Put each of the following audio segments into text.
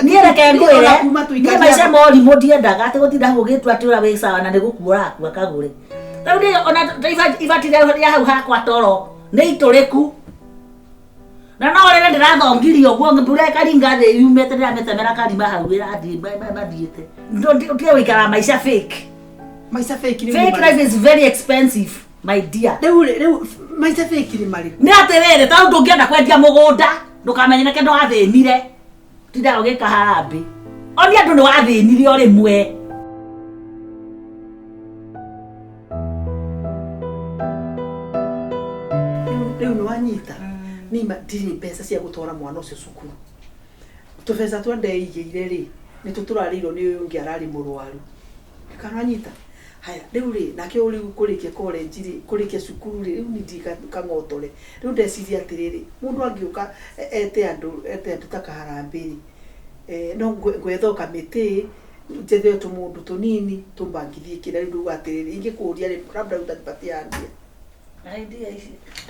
niä reke ngwä re maica morimå ndiendaga atä gå tinda hå gä tua atä å ra wä sawa na nä gå kuora akua Kagure rä u ona ibati rä hau hakwa toro nä itå rä ku na no rä ndä rathongirio guo mbura ĩkaringa thĩ yumĩte ndĩrametemera karima hau mathiĩte ndio wĩikara maica fake life is very expensive my dear rĩu maica fake nĩ marĩ nĩ atĩrĩrĩ tondũ ndũngĩenda kwendia mũgũnda ndũkamenyeke nĩ wathĩnire tinda ũgĩka harambĩ oni andũ nĩ wathĩnire o rĩmwe rĩu nĩ wanyita nima ndiri pesa cia gutwara mwana ucio cukuru tubeza twendeigire ri ni tuturariro ni uyu ngi arari murwaru kananyita haya riu ri nake uri kurikia college ri kurikia cukuru ri riu ni ndika kangotore riu ndeciria atiriri mundu angiuka ete andu takaharambiri no gwetho kamiti jethe tumundu tunini tumbangithie kira riu atiriri ingikuria ri labda utanipatia andia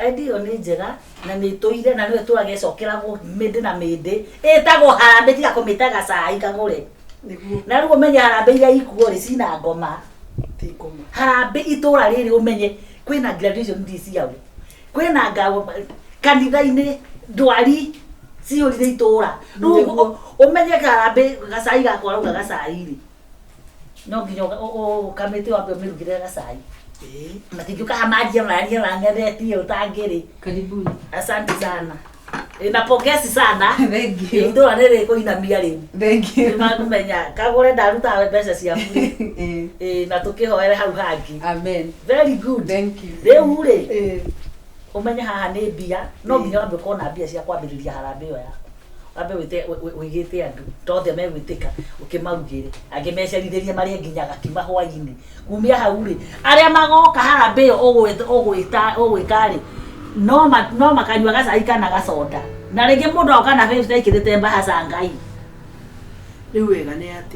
idea ni njega na ni toire na niwe twagecokeragwo mindi na mindi etagwo harambe tiga kumitaga cai Kagure na ruo menye harambe iria ikuo ri cina ngoma ti ngoma harambe itura riri umenye kwina graduation DC yawe kwina ngawo kanitha-ini ndwari ciurire itura ruo umenye harambe gacai gakwa ruga gacai ri no nginya kamete wambe mirugire gacai matingiuka hamadia mwaria wangeretie utangiri karibuni asante sana na pongezi sana thank you ndo arere ko inamia ri thank you kumenya Kagure ndaruta mbeca cia na tukihoere hau hangi amen very good thank you riu ri umenya haha ni mbia no nginya wambe kuona mbia cia kwambiriria harambe yo ya wambe wigite andu tothe megwitika ukimarugire angimecerithĩrie maria nginya gakima hwaini kumia hau ri aria magoka harambe yo ogwika ri no makanyua gacai kana gacoda na rĩngĩ mũndũ oka na face ikirite mbahaca ngai rĩu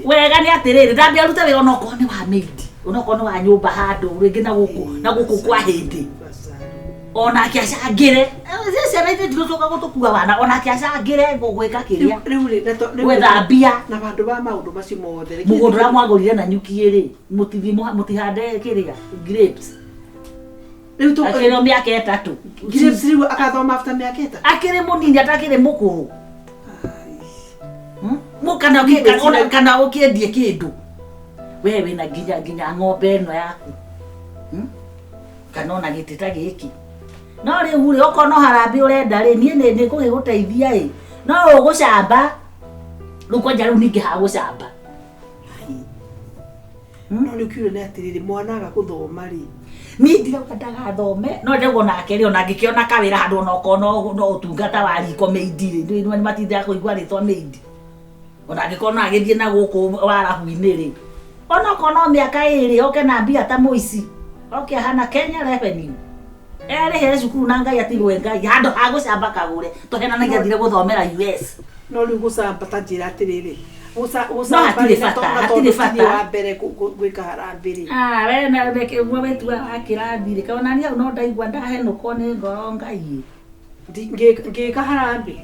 wega nĩ atirĩrĩ ndambia rute wĩra onoko nĩ wa maid onoko nĩ wa nyũmba handũ rĩngĩ na gũkũ kwa hĩndĩ ona kiacangire ciana ithu ndĩgũcoka gũtũkua wana ona kiacangire gwĩka kĩrĩa rĩu gwĩthambia na bandũ ba maũndũ macio mothe mũgũndũra mwagũrire na nyuki rĩ mũtihande kĩrĩa grapes rĩu akĩrĩ mĩaka 3 grapes rĩu akathoma after mĩaka 3 akĩrĩ mũnini atakĩrĩ mũkũrũ kana ũkĩendie kĩndũ we wĩna nginya ng'ombe ĩno yaku kana ona gĩtĩ ta gĩkĩ no rĩu rĩ okorwo no harambe ũrenda rĩ niĩ nĩ ngũgĩgũteithia ĩ no ũgũcamba rĩu kwanja rĩu ningĩ hagũcamba no rĩu kiugo nĩ atĩrĩrĩ mwana agagũthoma rĩ niĩ ndirauga ndagathome no ndĩrauga nake rĩ ona angĩkĩona kawĩra handũ onokorwo no ũtungata wa riko maid rĩ nĩ matindaga kũigua rĩtwa maid ona angĩkorwo no agĩthiĩ na gũkũ warabu-inĩ rĩ onokorwo no mĩaka 2 oke na mbia ta mũici oke hana Kenya Revenue rĩhe cukuru na ngai atigwe ngai handũ ha gũcamba Kagure tũhenanagia thire gũthomera US no rĩu gũcamba ta njĩra atĩrĩrĩ hatirĩ bata wa mbere gwĩka harambĩ rĩ we na ũguo wetua wa kĩrathi rĩ kana niĩ no ndaigua ndahenũkwo nĩ ngoro ngai ngĩka harambĩ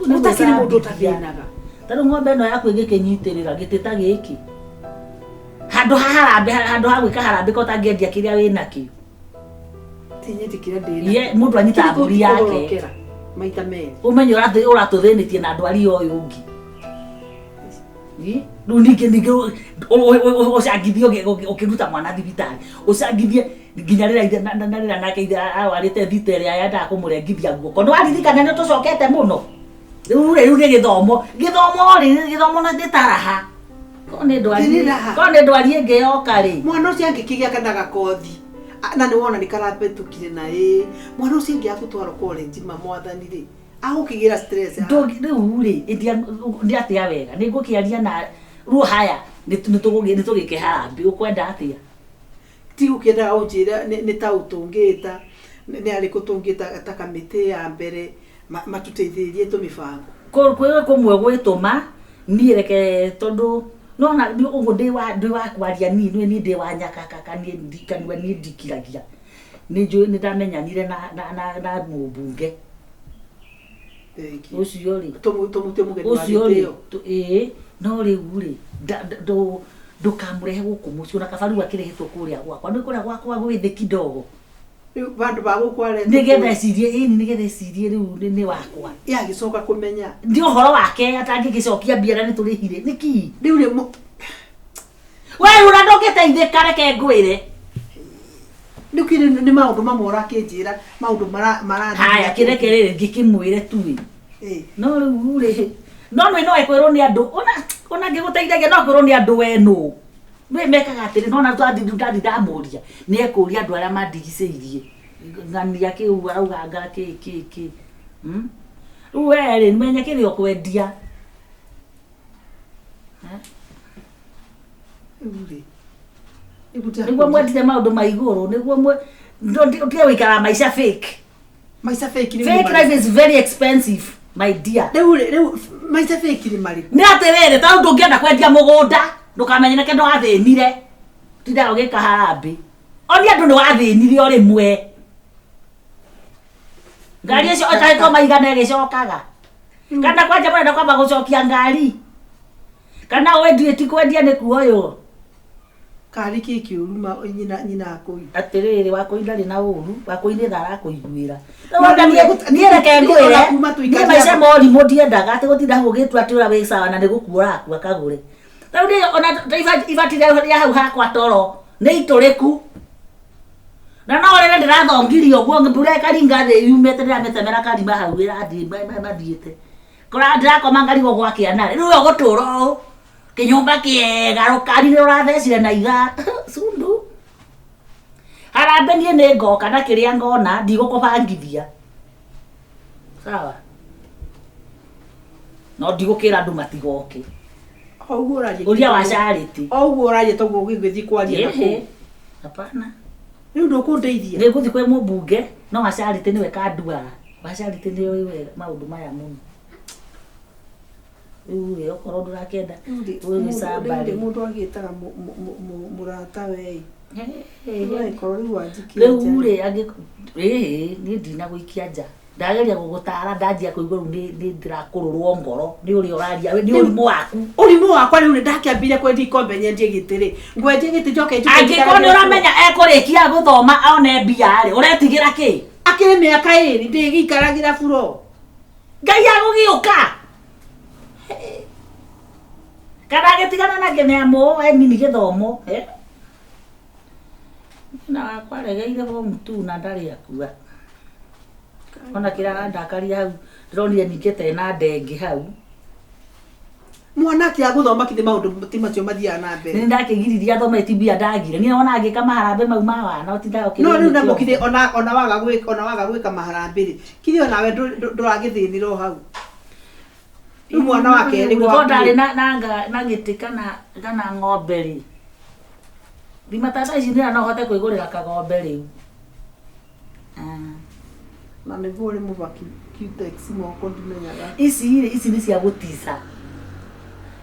ũtakĩrĩ mũndũ ũtathĩnaga tarĩu ng'ombe ĩno yaku ĩngĩkĩnyitĩrĩra gĩtĩ ta gĩkĩ handũ ha gwĩka harambĩ ko tangĩendia kĩrĩa wĩnakĩo tinyĩtĩkĩra ndĩna mũndũ anyitaga mbũri yake maita merĩ ũmenye ũratũthĩnĩtie na ndwari ũyũ ũngĩ rĩu ningĩ ũcangithie ũkĩruta mwana thibitarĩ ũcangithie nginya rĩrĩa nake ithe arwarĩte thita ĩrĩa yendaga kũmũrengithia guoko ndwaririkana nĩ tũcokete mũno rĩu nĩ gĩthomo na ndĩtaraha ko nĩ ndwari ĩngĩ yoka rĩ mwana ũcio angĩkĩgĩa kana gakothi na nĩ wona nĩ karabĩtũkire na mwana ũcio ũngĩ agũtwarwo college mwathani rĩ agũkĩgĩra stress rĩu rĩ nĩ atĩa wega nĩ ngũkĩaria na ruo haya nĩ tũgĩke harambĩ ũkwenda atĩa ti ũkĩenda ũnjĩra nĩ ta ũtũngĩta nĩ arĩkũ tũngĩta ta kamĩtĩ ya mbere matũteithĩrĩrie tũmĩbango kũmwe gwĩtũma niĩ reke tondũ nona ũguo ndĩ wa kwaria niĩ ndĩ wa nyakaka niĩ ndikanua niĩ ndikiragia nĩ ndamenyanire na mũmbunge ucio ri tumute mugeni wa ucio ri gitio no riu ri ndukamurehe guku mucio na kabaru akirehetwo kuria gwakwa ni kuria gwakwa gwithi kidogo vandu va gukware nigetha cirie nigetha cirie riu ni wakwa ya gicoka kumenya ndi uhoro wake atangigicokia biara ni turihire niki riu ri we ura ndogiteithika reke ngwire Nukiri ni maundu mamwe rakinjira maundu mara haya kirekerere ngikimwire tu no riu ri no ekwirwo ni andu ona ngiguteithagia no kwirwo ni andu wenu we mekaga atiri no na twathi ndamuria ni ekuria andu aria mandigiceirie ngania kiu arauga nga ki we ri menye kirio kwendia niguo mwendire maundu ma iguru niguo ndio wikara maisha fake life is very expensive my dear riu maisha fake ni mari ni atirire ta ndungienda kwendia mugunda ndukamenye neke ndo athinire tinda ugika harambi oni andu ni wathinire ori mwe ngari icio otaiko maigana igicokaga kana kwanja mwenda kwamba gucokia ngari kana wendie ti kwendia ni kuoyo kari kiki uruma nyina akoi atiriri wako indari na uru wako ine thara kuiguira ni reke ngwire ni maisha mori modiendaga ati gutinda hugitu ati ura wi sawa na ni gukura akwa kagure tau ndi ona ivatire ya hau hakwa toro ni ituriku na no rere ndirathongirio guo mbura karinga thi yumete ndirametemera karima hau irathi mathiete kora ndirakoma ngarigo gwakia nare riu gutura kinyumba kiega rukari urathecire na iga sundu harambe nie ni ngoka na kiria ngona ndigukubangithia sawa no ndigukira andu matigoke oguo raje uria wa charity oguo raje toguo gigithi kwaria nako hapana riu ndukundeithia ni guthi kwe mubunge no wa charity niwe kanduara wa charity ni wewe maundu maya muno uwe okoro ndurakenda wewe sambari mundu agitaga murata wei koro riu wanjiki riu ri agi ni ndina guikia nja ndageria gugutara ndanjia kuigua ru ni ndirakururwo ngoro ni uri oraria ni urimu wakwa riu ndakiambire kwendi ikombe nyendie gitiri ngwendie giti njoke angiko ni uramenya ekurikia guthoma aone mbia ri uretigira ki akiri miaka iri ndigikaragira buro ngai agugiuka kana getigana na genemo nini githomo na kwaregeire bo mtu na ndari akua ona kira ndakaria hau ndironire ningete na ndenge hau mwana kia guthoma kithi maundu timacio mathia na mbere ni ndakigiriria thoma itibia ndagire ni ona angika maharambe mau ma wana utinda okire no riu ndamo kithi ona waga gwika maharambe kithi ona we nduragithiniro hau mwana wake ni kwa ndari na giti kana ng'ombe ri thimatata ici ndira no hote kuigurira kagombe riu na ni vore muvaki Qtex moko ndimenyaga ici ni cia gutisa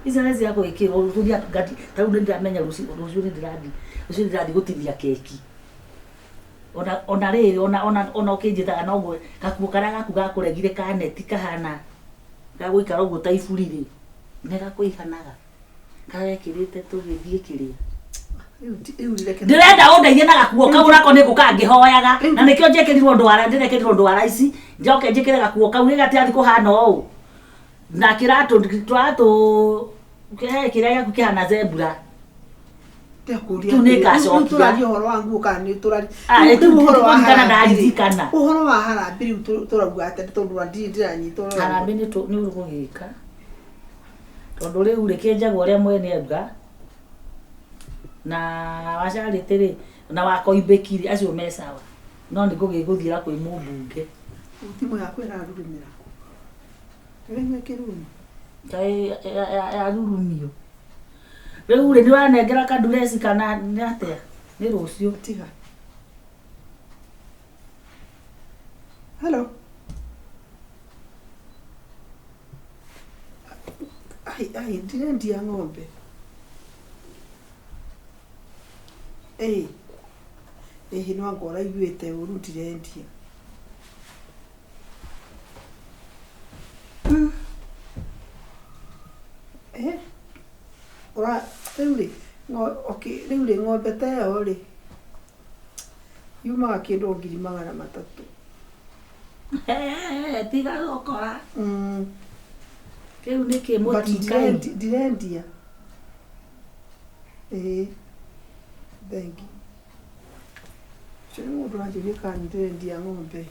ici ni cia gwikirwo ruturia ngati tau ndiramenya rucio ndiradi gutithia keki ona riri ona ukinjitaga no gakuo karia gaku gakuregire kaneti kahana gaguikara uguo ta iburi ri nega kuihanaga kawekirite tugithie kiria ndirenda undeithie na gakuo kau nako ni gukangihoyaga na nikio njekirirwo ndwara ndirekirirwo ndwara ici njoke njikire gakuo kau gatiari kuhana ou na kiratu kiria gaku kihana zebra turaria uhoro wa nguo kana ni turaria uhoro wa ndaririkana uhoro wa harambe riu turauga ati tondu ndiranyitwo harambe ni uri gugika tondu riu rikinjagwo ria mwene auga na wacharite ri na wakoimbekiri acio me sawa no ni ngugiguthira kwi mubunge timu yakwa irarurumira rĩu kirumi kai ya rurumio riu ri ndiranengera kaduresi kana ni atia ni rucio tiga hello ai ndirendia ng'ombe no ngora iguite uru ndirendia ora rĩu-rĩ rĩu-rĩ ng'ombe ta ĩyo-rĩ yumaga kĩndũ 300,000. Tiga gũkora kĩu nĩkĩ mũtikai ndirendia thengi cũrĩ mũndũ anjĩria kana ndirendia ng'ombe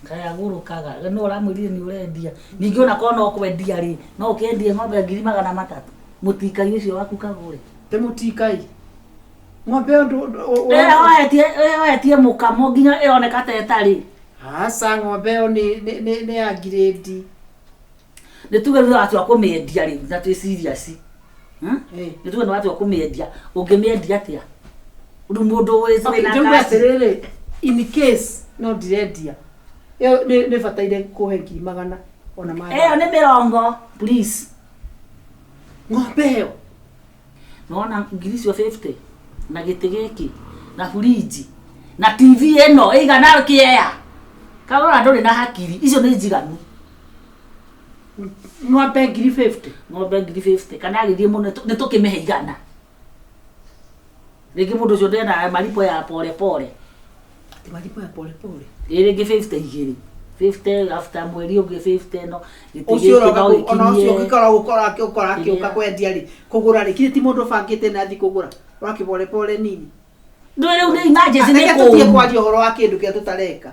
kaya gũrũkaga no ũramwĩrire nĩ ũrendia ningĩ ona korwo no kwendia rĩ no ũkendie ng'ombe 300,000 mũtikai ũcio waku Kagũre te mũtikai ng'ombe ohetie mũkamo nginya ĩroneka ta ĩtarĩ aca ng'ombe ĩyo nĩ ya grade nĩ tuge thutha watua kũmĩendia rĩ na twĩ serious nĩ tuge nĩ watua kũmĩendia ũngĩmĩendia atĩa rĩu mũndũ wĩna atĩrĩrĩ in case no ndirendia ĩyo nĩ bataire kũhe 100,000 ona ĩyo nĩ 40 please ng'ombe ĩyo nona 50 na gĩtĩ gĩkĩ na fridge na TV ĩno ĩigana kĩea Kagũre ndũrĩ na hakiri icio nĩ njiganu ng'ombe 50,000 ng'ombe 50,000 kana agĩthiĩ mũno nĩ tũkĩmĩhe igana rĩngĩ mũndũ ũcio ndena maripo ya pole pole maripo ya pole pole rĩngĩ 50 igĩrĩ 50 after mweri ũngĩ 50 no ũcio ũgĩkora akĩũka kwendia rĩ kũgũra rĩ kire ti mũndũ bangĩte na athi kũgũra wake pole pole nini ndũĩ rĩu nĩ emergency nĩ kũu kwaria ũhoro wa kĩndũ kĩa tũtareka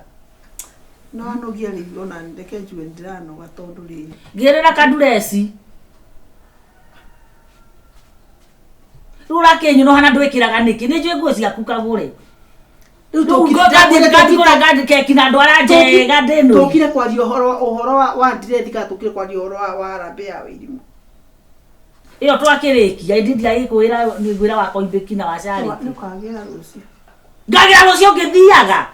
no anogia rĩ ona ndeke njue ndiranoga tondũ rĩ ngĩrĩra kandureci rũra kenyu no hana ndwĩkĩraga nĩkĩ nĩ njũĩ nguo ciaku Kagũre tũkire keki na ndwara njega ndĩno tũkire kwaria ũhoro wa ndirethi kana tũkire kwaria ũhoro wa rambe ya Wĩrimũ ĩyo twakĩrĩkia ndindia gĩkwĩra nĩ ngwĩra wa Koimbĩki na wa Charity nĩũkagĩra rũciũ ngagĩra rũciũ ũngĩthiaga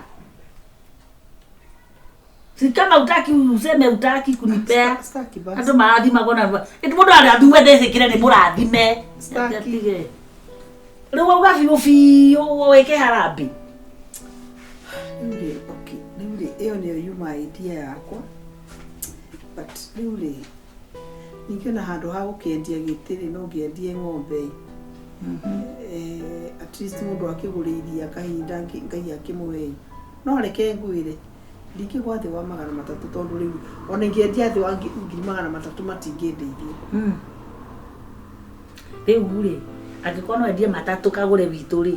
si kama utaki useme utaki kunipea andũ marathimagwo na mũndũ arathimwe ndĩcĩkĩre nĩ mũrathime rĩu wauga biũ wĩke harambĩ rĩu-rĩ ĩyo nĩyo yuma idea yakwa but rĩu-rĩ ningĩona handũ ha gũkĩendia gĩtĩ-rĩ no ngĩendie ng'ombe at least mũndũ akĩgũrĩirie kahinda Ngai akĩmũhe no reke ngwĩre ndingĩgwa thĩ wa 300 tondũ rĩu ona ingĩendia thĩ wa 300 matingĩndeithia rĩu-rĩ angĩkorwo no endie 3 Kagũre witũ-rĩ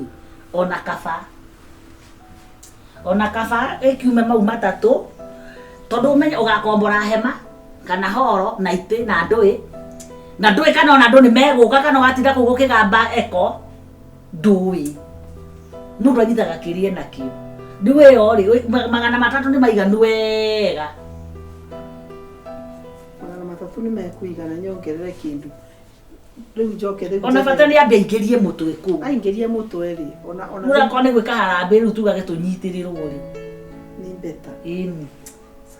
ona kaba ĩkiume mau 3 tondũ ũmenye ũgakombora hema kana horo na itĩ na ndũĩ kana ona andũ nĩ megũka kana watinda kũu gũkĩgamba eko ndũĩ mũndũ anyitaga kĩrie nakĩo ndũĩ ĩyo-rĩ 300 nĩ maiganu wega 300 nĩ mekũigana nyongerere kĩndũ rĩu njoke rĩu ona bata nĩ ambia ingĩrie mũtwe kũu aingĩrie mũtwe-rĩ ona mũrako nĩ gwĩka harambĩ rĩu tugage tũnyitĩrĩrwo-rĩ nĩ beta ĩni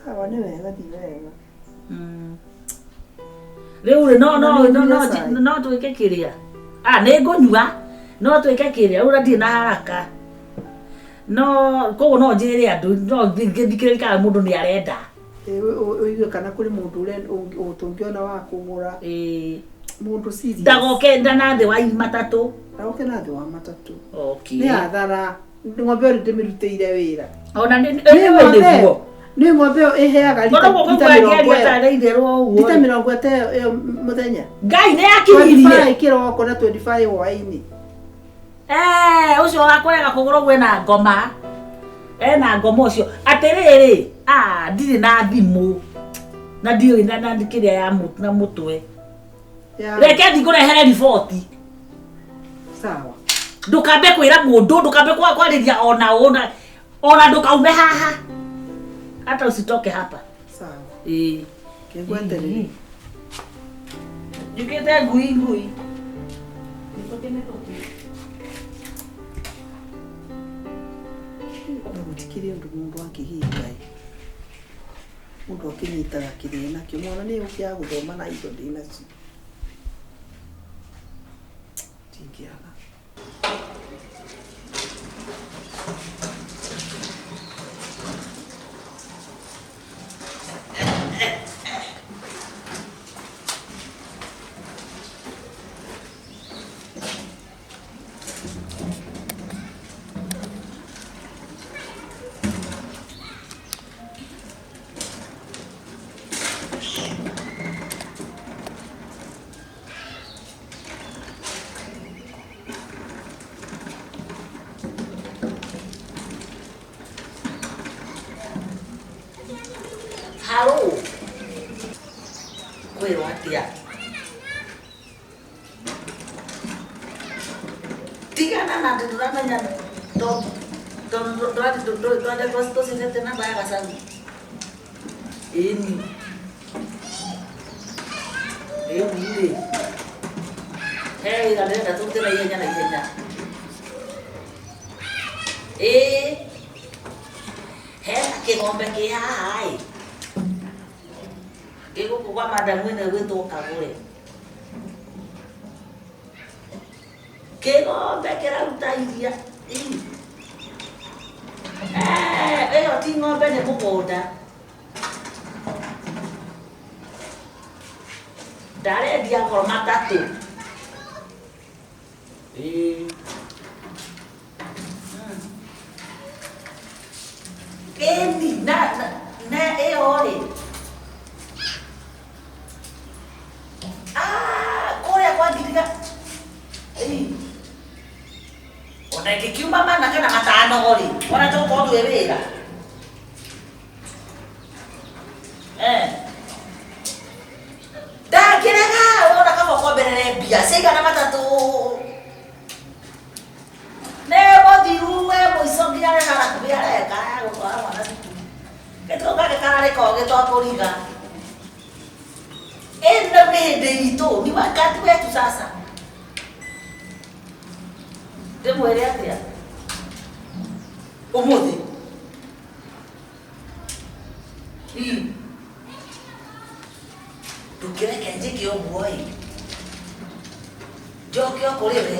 sawa nĩ wega thi wega rĩu-rĩ no twĩke kĩrĩa nĩ ngũnyua no twĩke kĩrĩa rĩu ndirĩ na haraka no koguo no njĩrĩre andũ no ngĩthikĩrĩria mũndũ nĩ arenda ũigue kana kũrĩ mũndũ tũngĩona wa kũgũra mũndũ serious ndagoke na thĩ wa 3 ndagoke na thĩ wa 3 okay nĩ hathara ng'ombe ĩyo ndĩmĩrutĩire wĩra ona nĩguo nĩ ng'ombe ĩyo ĩheaga lita 50 ĩyo mũthenya Ngai nĩ yakiririe kĩroko na 25 hwaĩ-inĩ ũcio wakũrega kũgũra ũguo ena ngoma ena ngoma ũcio atĩrĩrĩ ndirĩ na thimũ na ndiũĩ na kĩrĩa ya mũtwe reke thikũrehere riboti sawa ndũkambe kwĩra mũndũ ndũkambe kwarĩria ona ndũkaume haha hata usitoke hapa sawa kĩngweterere njũkĩte ngui gũtikĩrĩ ũndũ mũndũ akĩhinga mũndũ akĩnyitaga kĩrĩa nakĩo mwana nĩ ũkĩaga gũthoma na indo ndĩnacio tingĩaga kwĩrwo atĩa tigana na andũ tũramenya tũcindĩte namba ya Gacharu ĩni rĩu rĩ he wĩra ndĩrenda tũrute na ihenya hena kĩgombe kĩ haha ĩ gĩgũkũ kwa madamu ĩno gwĩtwo Kagure kĩgombe kĩraruta iria ĩyo ti ng'ombe nĩ mũgũnda ndarendia ngoro matatũ ĩni na ĩyo rĩ kũrĩa kwa ngiriga ona ĩngĩkiuma mana kana matano rĩ ona tũkorwo twĩ wĩra ndangĩrega wona kaba kwambĩrĩre mbia cigana matatũ nĩ mũthiru we mũico nginya rĩhara kubia reka ya gũtwara mwana cukuru gĩtũnga gĩkararĩka gĩtwakũriga ĩno nĩ hĩndĩ itũ ni wakati wetu sasa ndĩmwĩre atĩa ũmũthĩ ndũkĩreke njĩke ũguo ĩ njoke kũrĩ we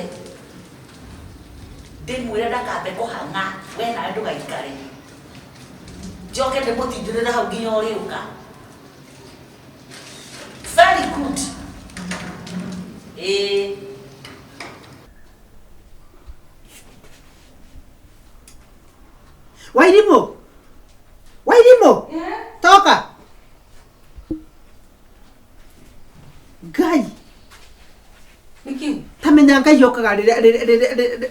ndĩmwĩre ndakambe kũhang'a we nawe ndũgaikare njoke ndĩmũtindĩrĩre hau nginya ũrĩũka very good Wairimu toka Ngai niki tamenya Ngai yokaga rĩrĩa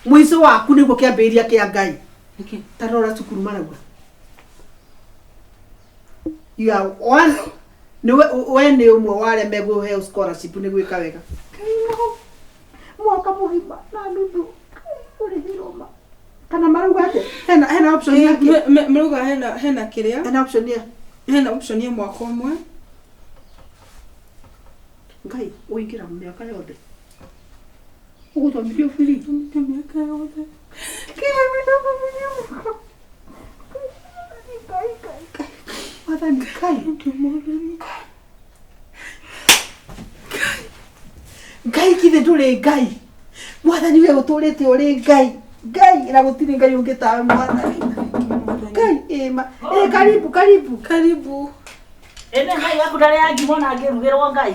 mũico waku nĩguo kĩambĩrĩria kĩa Ngai niki tarora cukuru marauga you are one we nĩ ũmwe wa arĩa megũheo scholarship nĩ gwĩka wega mwaka mũgima na nuthu ũrĩhirwo kana marauga atĩ hena option yake marauga hena kĩrĩa hena option ya mwaka ũmwe Ngai ũingĩra mĩaka yothe ũgũthomithio free mĩaka yothe Wathani Ngai kithe ndũrĩ Ngai Mwathani we ũtũrĩte ũrĩ Ngai na gũtirĩ Ngai ũngĩ tawe Mwathani Ngai karibu ene Ngai waku ndarĩ angĩmona angĩrugĩrwo Ngai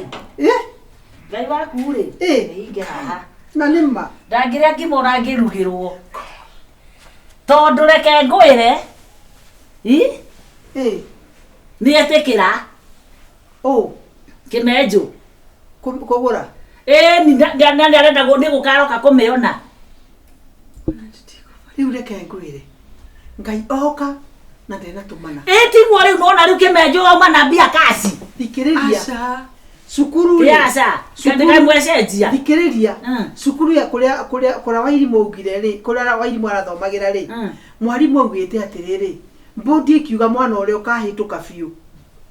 Ngai waku rĩ inge haha na nĩma ndangĩrĩ angĩmona angĩrugĩrwo tondũ reke ngwĩre nĩ etĩkĩra kĩmenjũ kũgũra nĩ arenda nĩ gũkaroka kũmĩona rĩu reke ngwĩre Ngai oka na ndenatũmana tiguo rĩu nona rĩu kĩmenjũ wauma na mbia kasi thikĩrĩria cukuru mwĩcenjia thikĩrĩria cukuru ya kũrĩa Wairimu augire rĩ kũrĩa Wairimu arathomagĩra rĩ mwarimũ augĩte atĩrĩrĩ mbũndi ĩkiuga mwana ũrĩa ũkahĩtũka biũ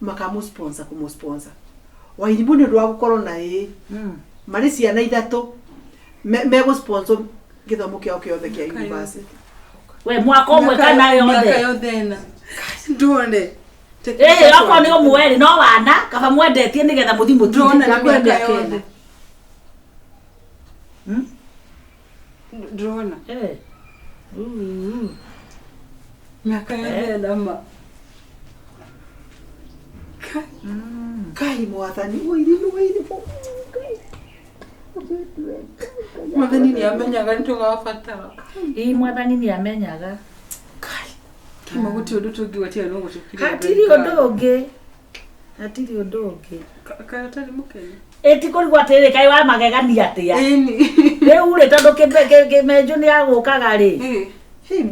makamũsponsor kũmũsponsor Wairimu nĩ ũndũ wa gũkorwo na marĩ ciana ithatũ megũsponsor gĩthomo kĩao kĩothe kĩa university we mwaka ũmwe kana yothe na ndone okorwo nĩ ũmwe rĩ no wana kaba mwendetie nĩgetha mũthi ndona ndona miaka yothe nama Ngai Mwathani Wairimu Mwathani nĩ amenyaga nĩtũgabatara Mwathani nĩ amenyaga kĩma gũtirĩ ũndũ tũngĩgwatia no gũtũkĩria hatirĩ ũndũ ũngĩ kaĩ ũtarĩ mũkenya kũrigwo atĩrĩ kaĩ wa magegania atĩa rĩu rĩ tondũ kĩmenjũ nĩ agũkaga rĩ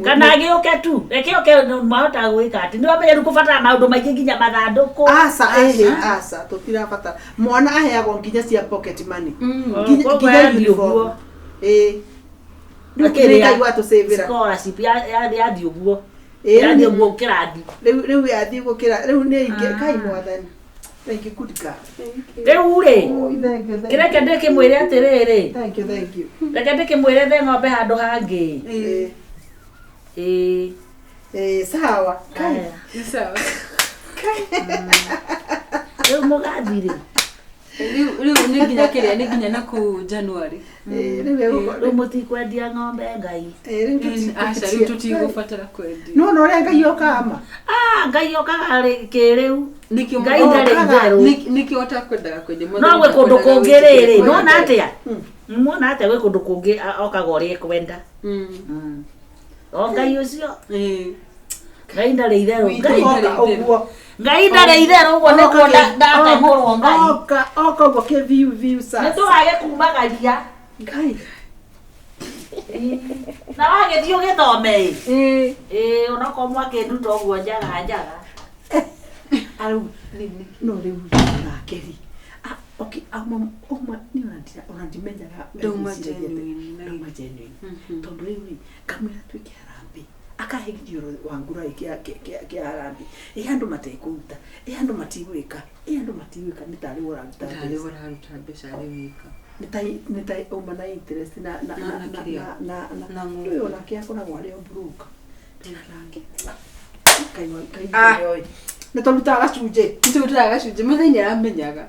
kana gĩũke tu gĩũke mahota gwĩka atĩ nĩ wamenye gũbatara maũndũ maingĩ nginya mathandũkũ asa tũtirabatara mwana aheagwo nginya cia pocket money nginya uniform nĩkaigua tũcĩvĩra scholarship yathiĩ ũguo yathiĩ ũguo kĩrathi rĩu yathiĩ gũkĩra rĩu nĩ ingĩ kai mwathani thank you good God rĩu rĩ kĩreke ndĩkĩmwĩre atĩrĩrĩ thank you reke ndĩkĩmwĩre the ng'ombe handũ hangĩ sawa kai sawa rĩu mũgathirĩ rĩu nĩ nginya kĩrĩa nĩ nginya naku January rĩu mũtikwendia ng'ombe Ngai aca rĩu tũtigũbatara kwendia no ũrĩa Ngai okama Ngai okaga kĩrĩu nĩkĩo Ngai ndarĩ itherũ nĩkĩo ũtakwendaga kwendia no gwĩ kũndũ kũngĩ rĩrĩ nona atĩa muona atĩa gwĩ kũndũ kũngĩ okaga ũrĩa kwenda o Ngai ũcio Ngai ndarĩ itherũ Ngai ndarĩ itherũ ũguo nĩguo ndatemũrwo Ngai oka ũguo kĩ sasa nĩtũrage kumagaria Ngai na wagĩthiĩ ũgĩthome onokorwo mwakĩnduta ũguo njaga no rĩu nakeri ona ndimenyaga ndauma genuine tondũ rĩu kamwĩra twĩke harambĩ akahegithio Wangura kĩa harambĩ andũ matekũruta andũ matigwĩka nĩ tarĩ ũraruta mbeca rĩwĩka nĩ ta uma na interest na ũyũ nake akoragwo arĩ broker nĩ tũrutaga gacunjĩ mũthenya aramenyaga